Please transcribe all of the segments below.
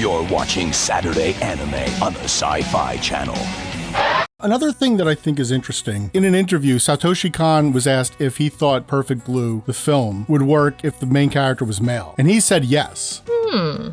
You're watching Saturday Anime on the Sci-Fi Channel. Another thing that I think is interesting, in an interview, Satoshi Kon was asked if he thought Perfect Blue, the film, would work if the main character was male. And he said yes.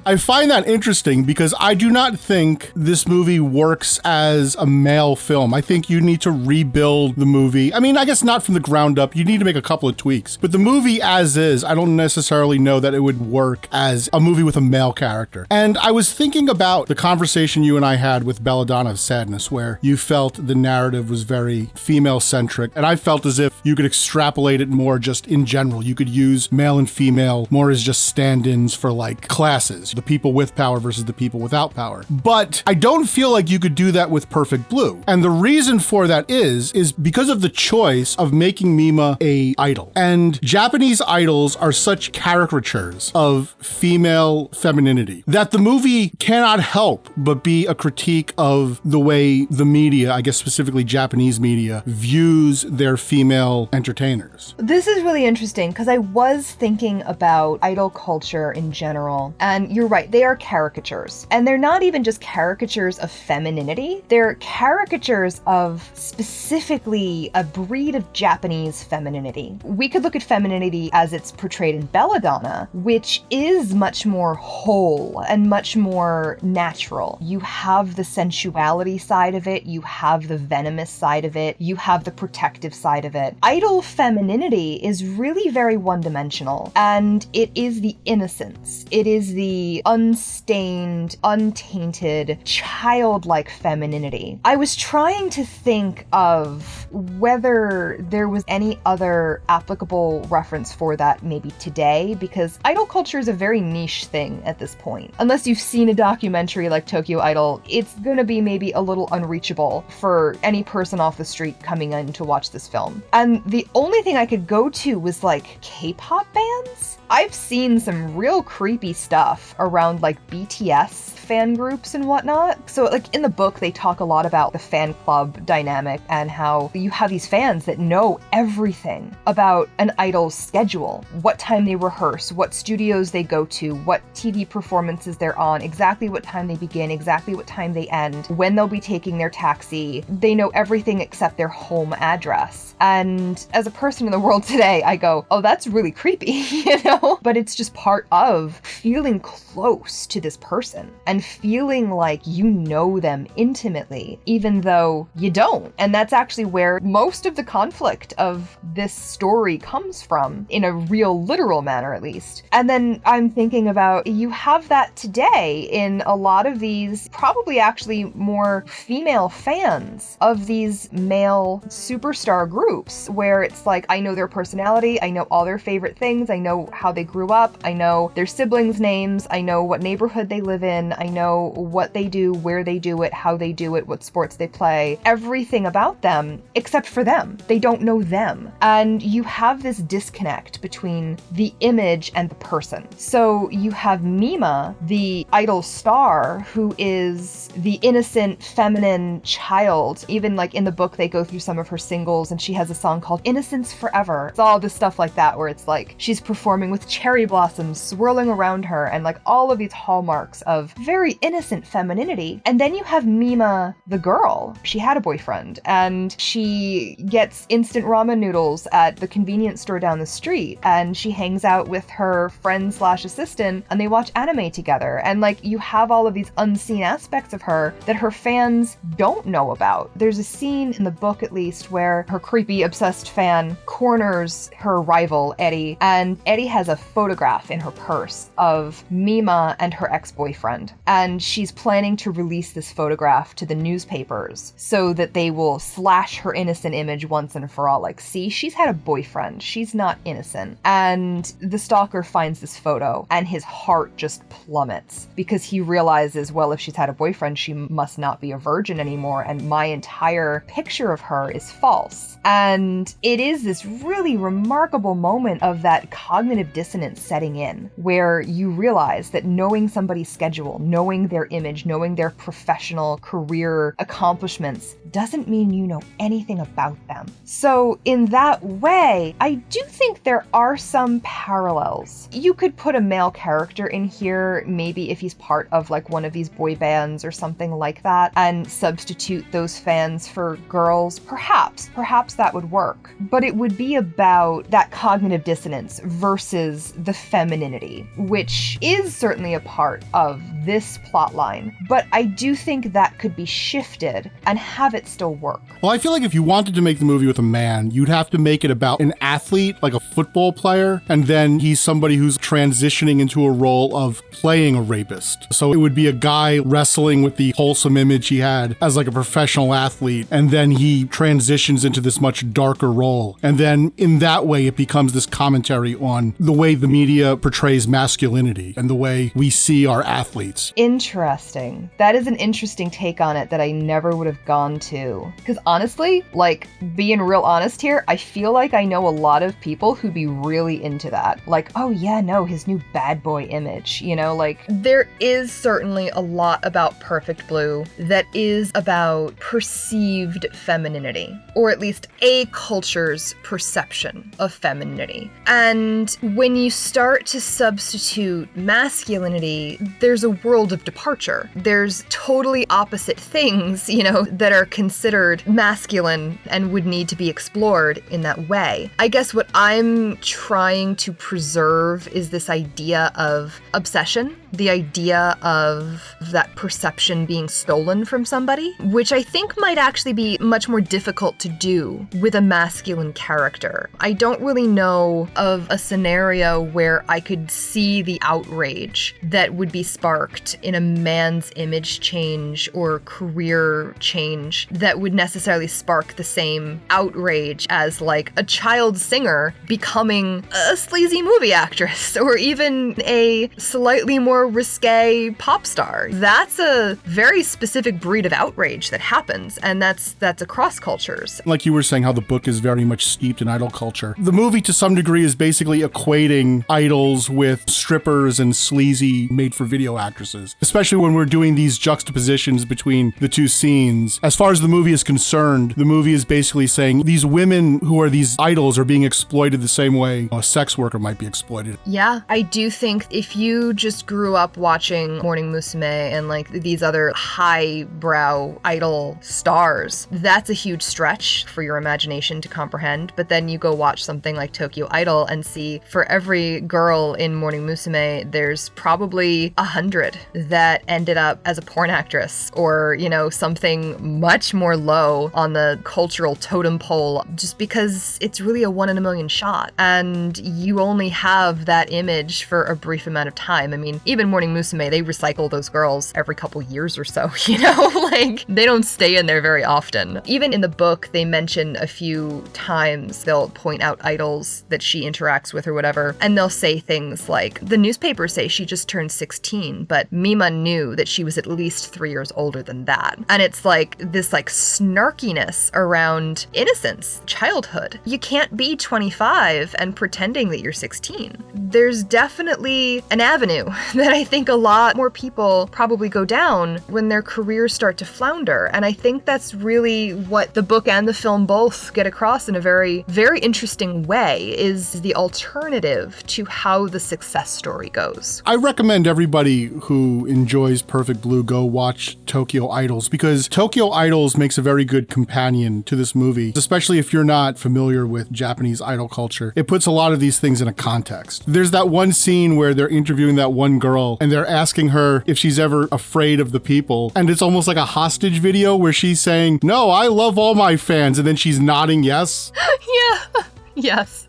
I find that interesting because I do not think this movie works as a male film. I think you need to rebuild the movie. I mean, I guess not from the ground up. You need to make a couple of tweaks. But the movie as is, I don't necessarily know that it would work as a movie with a male character. And I was thinking about the conversation you and I had with Belladonna of Sadness, where you felt the narrative was very female-centric. And I felt as if you could extrapolate it more just in general. You could use male and female more as just stand-ins for like classes, the people with power versus the people without power. But I don't feel like you could do that with Perfect Blue. And the reason for that is because of the choice of making Mima a idol. And Japanese idols are such caricatures of female femininity that the movie cannot help but be a critique of the way the media, I guess specifically Japanese media, views their female entertainers. This is really interesting because I was thinking about idol culture in general. And you're right, they are caricatures. And they're not even just caricatures of femininity, they're caricatures of specifically a breed of Japanese femininity. We could look at femininity as it's portrayed in Belladonna, which is much more whole and much more natural. You have the sensuality side of it, you have the venomous side of it, you have the protective side of it. Idol femininity is really very one-dimensional, and it is the innocence. It is the unstained, untainted, childlike femininity. I was trying to think of whether there was any other applicable reference for that maybe today, because idol culture is a very niche thing at this point. Unless you've seen a documentary like Tokyo Idol, it's gonna be maybe a little unreachable for any person off the street coming in to watch this film. And the only thing I could go to was like K-pop bands. I've seen some real creepy stuff around like BTS fan groups and whatnot. So like in the book, they talk a lot about the fan club dynamic and how you have these fans that know everything about an idol's schedule, what time they rehearse, what studios they go to, what TV performances they're on, exactly what time they begin, exactly what time they end, when they'll be taking their taxi. They know everything except their home address. And as a person in the world today, I go, oh, that's really creepy, you know? But it's just part of feeling close to this person and feeling like you know them intimately, even though you don't. And that's actually where most of the conflict of this story comes from, in a real literal manner at least. And then I'm thinking about, you have that today in a lot of these probably actually more female fans of these male superstar groups, where it's like, I know their personality, I know all their favorite things, I know how they grew up, I know their siblings' names, I know what neighborhood they live in, I know what they do, where they do it, how they do it, what sports they play, everything about them except for them. They don't know them. And you have this disconnect between the image and the person. So you have Mima, the idol star, who is the innocent feminine child. Even like in the book, they go through some of her singles and she has a song called Innocence Forever. It's all this stuff like that where it's like she's performing with cherry blossoms swirling around her and like all of these hallmarks of very innocent femininity. And then you have Mima, the girl. She had a boyfriend and she gets instant ramen noodles at the convenience store down the street, and she hangs out with her friend slash assistant and they watch anime together. And like you have all of these unseen aspects of her that her fans don't know about. There's a scene in the book at least where her creepy obsessed fan corners her rival Eddie, and Eddie has a photograph in her purse of Mima and her ex-boyfriend, and she's planning to release this photograph to the newspapers so that they will slash her innocent image once and for all. Like, see, she's had a boyfriend, she's not innocent. And the stalker finds this photo and his heart just plummets because he realizes, well, if she's had a boyfriend, she must not be a virgin anymore, and my entire picture of her is false. And it is this really remarkable moment of that cognitive dissonance setting in, where you realize that knowing somebody's schedule, knowing their image, knowing their professional career accomplishments doesn't mean you know anything about them. So in that way, I do think there are some parallels. You could put a male character in here, maybe if he's part of like one of these boy bands or something like that, and substitute those fans for girls. Perhaps that would work. But it would be about that cognitive dissonance versus the femininity, which is certainly a part of this plotline. But I do think that could be shifted and have it still work. Well, I feel like if you wanted to make the movie with a man, you'd have to make it about an athlete, like a football player, and then he's somebody who's transitioning into a role of playing a rapist. So it would be a guy wrestling with the wholesome image he had as like a professional athlete, and then he transitions into this much darker role. And then in that way, it becomes this commentary on the way the media portrays masculinity and the way we see our athletes. Interesting. That is an interesting take on it that I never would have gone to. Because honestly, like, being real honest here, I feel like I know a lot of people who'd be really into that. Like, oh yeah, no, his new bad boy image, you know, like, there is certainly a lot about Perfect Blue that is about perceived femininity, or at least a culture's perception of femininity. And when you start to substitute masculinity, there's a world of departure. There's totally opposite things, you know, that are considered masculine and would need to be explored in that way. I guess what I'm trying to preserve is this idea of obsession, the idea of that perception being stolen from somebody, which I think might actually be much more difficult to do with a masculine character. I don't really know of a scenario where I could see the outrage that would be sparked in a man's image change or career change that would necessarily spark the same outrage as like a child singer becoming a sleazy movie actress or even a slightly more risque pop star. That's a very specific breed of outrage that happens, and that's across cultures. Like you were saying, how the book is very much steeped in idol culture. The movie, to some degree, is basically equating idols with strippers and sleazy made-for-video actresses, especially when we're doing these juxtapositions between the two scenes. As far as the movie is concerned, the movie is basically saying these women who are these idols are being exploited the same way a sex worker might be exploited. Yeah, I do think if you just grew up watching Morning Musume and like these other highbrow idol stars, that's a huge stretch for your imagination to comprehend. But then you go watch something like Tokyo Idol and see for every girl in Morning Musume, there's probably 100 that ended up as a porn actress or, you know, something much more low on the cultural totem pole, just because it's really a 1 in a million shot. And you only have that image for a brief amount of time. I mean, even Morning Musume, they recycle those girls every couple years or so, you know, like they don't stay in there very often. Even in the book, they mention a few times, they'll point out idols that she interacts with or whatever, and they'll say things like, the newspapers say she just turned 16, but Mima knew that she was at least 3 years older than that. And it's like this like snarkiness around innocence, childhood. You can't be 25 and pretending that you're 16. There's definitely an avenue that I think a lot more people probably go down when their careers start to flounder. And I think that's really what the book and the film both get across in a very, very interesting way, is the alternative to how the success story goes. I recommend everybody who enjoys Perfect Blue go watch Tokyo Idols, because Tokyo Idols makes a very good companion to this movie, especially if you're not familiar with Japanese idol culture. It puts a lot of these things in a context. There's that one scene where they're interviewing that one girl and they're asking her if she's ever afraid of the people. And it's almost like a hostage video where she's saying, "No, I love all my fans." And then she's nodding yes. Yeah. Yes.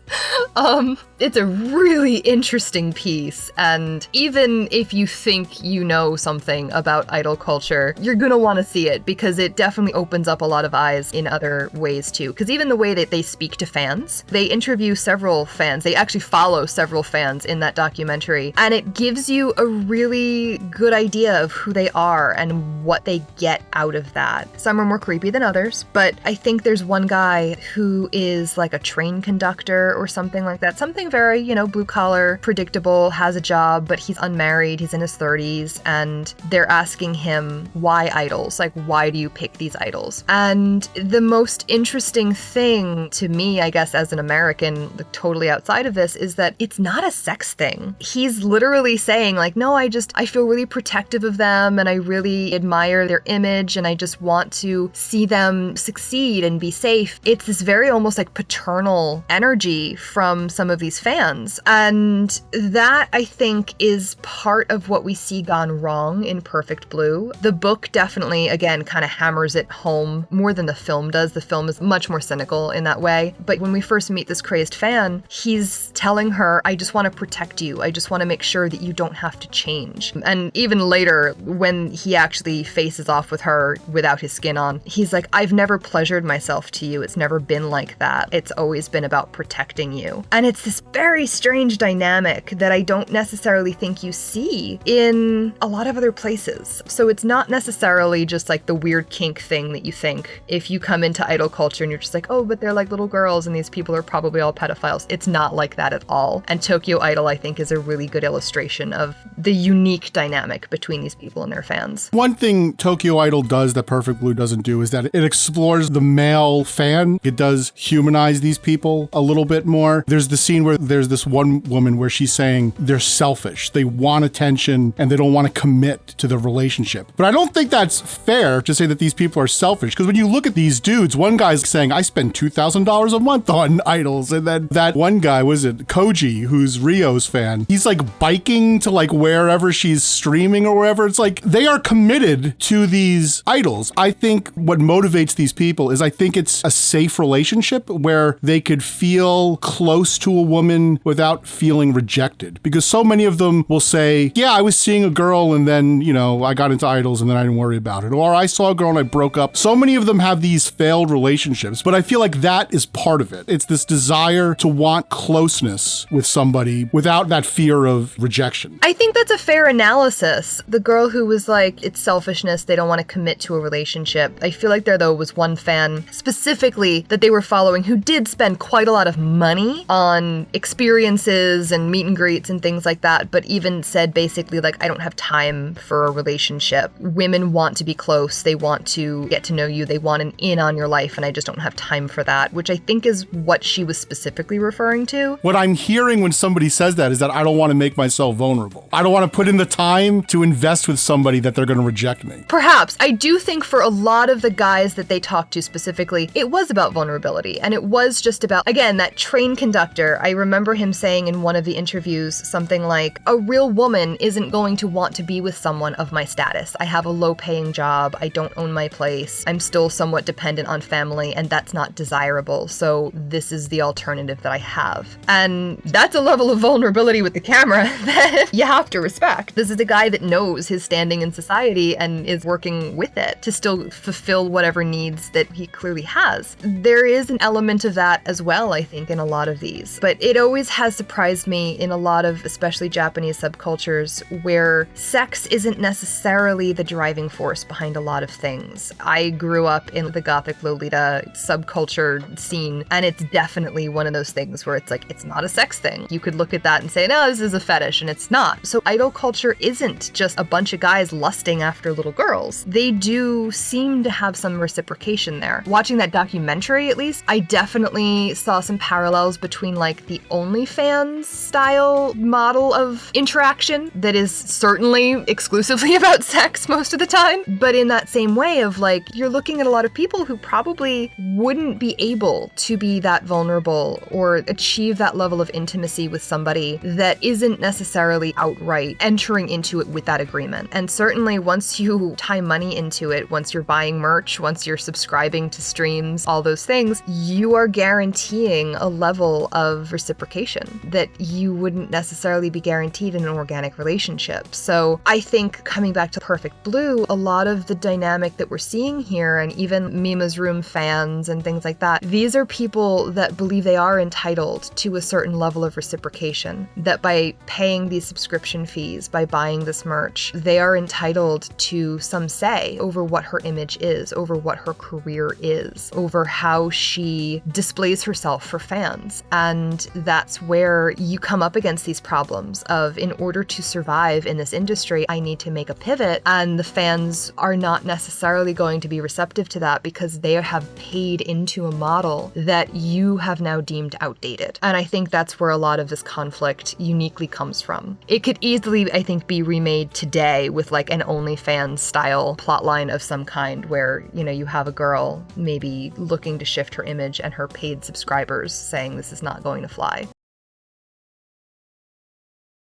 It's a really interesting piece, and even if you think you know something about idol culture, you're gonna want to see it because it definitely opens up a lot of eyes in other ways too. Because even the way that they speak to fans, they interview several fans, they actually follow several fans in that documentary, and it gives you a really good idea of who they are and what they get out of that. Some are more creepy than others, but I think there's one guy who is like a train conductor or something like that. Something very, blue collar, predictable, has a job, but he's unmarried, he's in his 30s, and they're asking him, why idols? Like, why do you pick these idols? And the most interesting thing to me, I guess, as an American, totally outside of this, is that it's not a sex thing. He's literally saying, like, no, I feel really protective of them, and I really admire their image, and I just want to see them succeed and be safe. It's this very almost like paternal energy from some of these fans. And that, I think, is part of what we see gone wrong in Perfect Blue. The book definitely, again, kind of hammers it home more than the film does. The film is much more cynical in that way. But when we first meet this crazed fan, he's telling her, I just want to protect you. I just want to make sure that you don't have to change. And even later, when he actually faces off with her without his skin on, he's like, I've never pleasured myself to you. It's never been like that. It's always been about protecting you. And it's this very strange dynamic that I don't necessarily think you see in a lot of other places. So it's not necessarily just like the weird kink thing that you think if you come into idol culture and you're just like, oh, but they're like little girls and these people are probably all pedophiles. It's not like that at all. And Tokyo Idol, I think, is a really good illustration of the unique dynamic between these people and their fans. One thing Tokyo Idol does that Perfect Blue doesn't do is that it explores the male fan. It does humanize these people a little bit more. There's the scene where there's this one woman where she's saying they're selfish. They want attention and they don't want to commit to the relationship. But I don't think that's fair to say that these people are selfish, because when you look at these dudes, one guy's saying, I spend $2,000 a month on idols. And then that one guy, was it Koji, who's Rio's fan, he's like biking to like wherever she's streaming or wherever. It's like they are committed to these idols. I think what motivates these people is I think it's a safe relationship where they could feel close to a woman without feeling rejected. Because so many of them will say, yeah, I was seeing a girl and then, I got into idols and then I didn't worry about it. Or I saw a girl and I broke up. So many of them have these failed relationships, but I feel like that is part of it. It's this desire to want closeness with somebody without that fear of rejection. I think that's a fair analysis. The girl who was like, it's selfishness, they don't want to commit to a relationship. I feel like there, though, was one fan specifically that they were following who did spend quite a lot of money on experiences and meet and greets and things like that, but even said basically like, I don't have time for a relationship. Women want to be close. They want to get to know you. They want an in on your life, and I just don't have time for that, which I think is what she was specifically referring to. What I'm hearing when somebody says that is that I don't want to make myself vulnerable. I don't want to put in the time to invest with somebody that they're going to reject me. Perhaps. I do think for a lot of the guys that they talked to specifically, it was about vulnerability, and it was just about, again, that train conductor. I remember him saying in one of the interviews something like, a real woman isn't going to want to be with someone of my status. I have a low-paying job. I don't own my place. I'm still somewhat dependent on family, and that's not desirable. So this is the alternative that I have. And that's a level of vulnerability with the camera that you have to respect. This is a guy that knows his standing in society and is working with it to still fulfill whatever needs that he clearly has. There is an element of that as well, I think, in a lot of these. But it always has surprised me in a lot of, especially Japanese subcultures, where sex isn't necessarily the driving force behind a lot of things. I grew up in the Gothic Lolita subculture scene, and it's definitely one of those things where it's like, it's not a sex thing. You could look at that and say, no, this is a fetish, and it's not. So idol culture isn't just a bunch of guys lusting after little girls. They do seem to have some reciprocation there. Watching that documentary, at least, I definitely saw some parallels between like the OnlyFans style model of interaction that is certainly exclusively about sex most of the time, but in that same way of like, you're looking at a lot of people who probably wouldn't be able to be that vulnerable or achieve that level of intimacy with somebody that isn't necessarily outright entering into it with that agreement. And certainly once you tie money into it, once you're buying merch, once you're subscribing to streams, all those things, you are guaranteeing a level of reciprocation that you wouldn't necessarily be guaranteed in an organic relationship. So I think coming back to Perfect Blue, a lot of the dynamic that we're seeing here, and even Mima's Room fans and things like that, these are people that believe they are entitled to a certain level of reciprocation, that by paying these subscription fees, by buying this merch, they are entitled to some say over what her image is, over what her career is, over how she displays herself for fans. And that's where you come up against these problems of, in order to survive in this industry, I need to make a pivot, and the fans are not necessarily going to be receptive to that because they have paid into a model that you have now deemed outdated. And I think that's where a lot of this conflict uniquely comes from. It could easily, I think, be remade today with like an OnlyFans style plotline of some kind where, you know, you have a girl maybe looking to shift her image and her paid subscribers saying this is not going to fly.